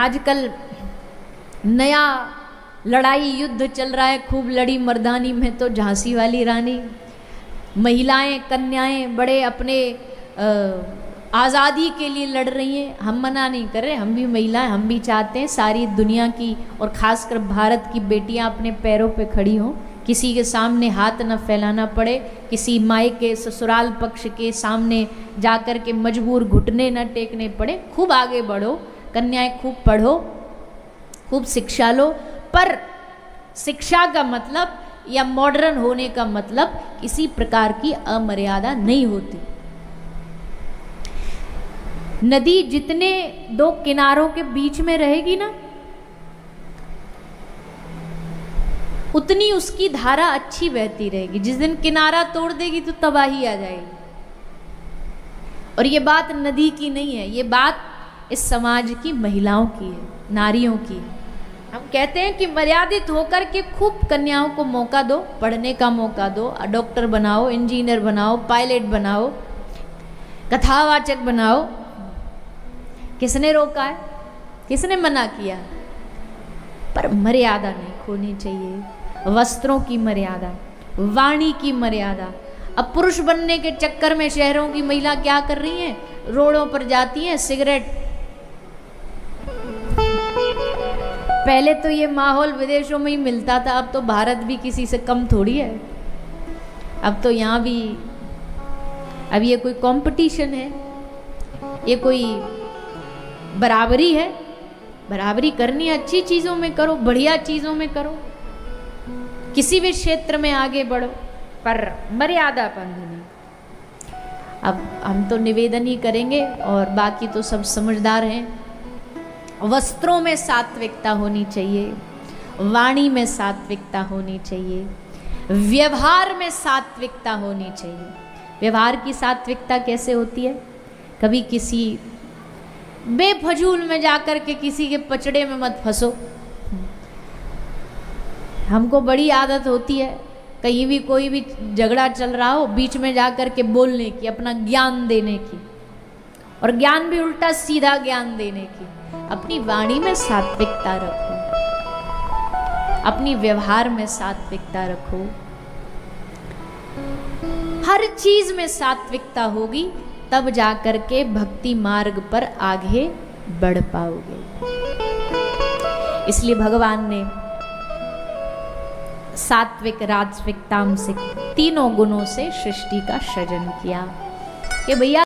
आजकल नया लड़ाई युद्ध चल रहा है, खूब लड़ी मर्दानी में तो झांसी वाली रानी। महिलाएं कन्याएं बड़े अपने आज़ादी के लिए लड़ रही हैं। हम मना नहीं कर रहे, हम भी महिलाएं, हम भी चाहते हैं सारी दुनिया की और ख़ासकर भारत की बेटियां अपने पैरों पे खड़ी हों, किसी के सामने हाथ न फैलाना पड़े, किसी माई के ससुराल पक्ष के सामने जाकर के मजबूर घुटने न टेकने पड़े। खूब आगे बढ़ो कन्याएं, खूब पढ़ो, खूब शिक्षा लो, पर शिक्षा का मतलब या मॉडर्न होने का मतलब किसी प्रकार की अमर्यादा नहीं होती। नदी जितने दो किनारों के बीच में रहेगी ना, उतनी उसकी धारा अच्छी बहती रहेगी। जिस दिन किनारा तोड़ देगी तो तबाही आ जाएगी। और ये बात नदी की नहीं है, ये बात इस समाज की महिलाओं की है, नारियों की है। हम कहते हैं कि मर्यादित होकर के खूब कन्याओं को मौका दो, पढ़ने का मौका दो, डॉक्टर बनाओ, इंजीनियर बनाओ, पायलट बनाओ, कथावाचक बनाओ। किसने रोका है? किसने मना किया? पर मर्यादा नहीं खोनी चाहिए। वस्त्रों की मर्यादा, वाणी की मर्यादा। अब पुरुष बनने के चक्कर में शहरों की महिला क्या कर रही हैं? रोडों पर जाती हैं, सिगरेट। पहले तो ये माहौल विदेशों में ही मिलता था, अब तो भारत भी किसी से कम थोड़ी है। अब तो यहाँ भी, अब ये कोई कंपटीशन है? ये कोई बराबरी है? बराबरी करनी अच्छी चीज़ों में करो, बढ़िया चीज़ों में करो, किसी भी क्षेत्र में आगे बढ़ो, पर मर्यादा बंद नहीं। अब हम तो निवेदन ही करेंगे और बाकी तो सब समझदार हैं। वस्त्रों में सात्विकता होनी चाहिए, वाणी में सात्विकता होनी चाहिए, व्यवहार में सात्विकता होनी चाहिए। व्यवहार की सात्विकता कैसे होती है? कभी किसी बेफजूल में जाकर के किसी के पचड़े में मत फंसो। हमको बड़ी आदत होती है, कहीं भी कोई भी झगड़ा चल रहा हो, बीच में जाकर के बोलने की, अपना ज्ञान देने की, और ज्ञान भी उल्टा सीधा ज्ञान देने की। अपनी वाणी में सात्विकता रखो, अपनी व्यवहार में सात्विकता रखो। हर चीज में सात्विकता होगी, तब जाकर के भक्ति मार्ग पर आगे बढ़ पाओगे। इसलिए भगवान ने सात्विक, राजसिक, तामसिक तीनों गुणों से सृष्टि का सृजन किया कि भैया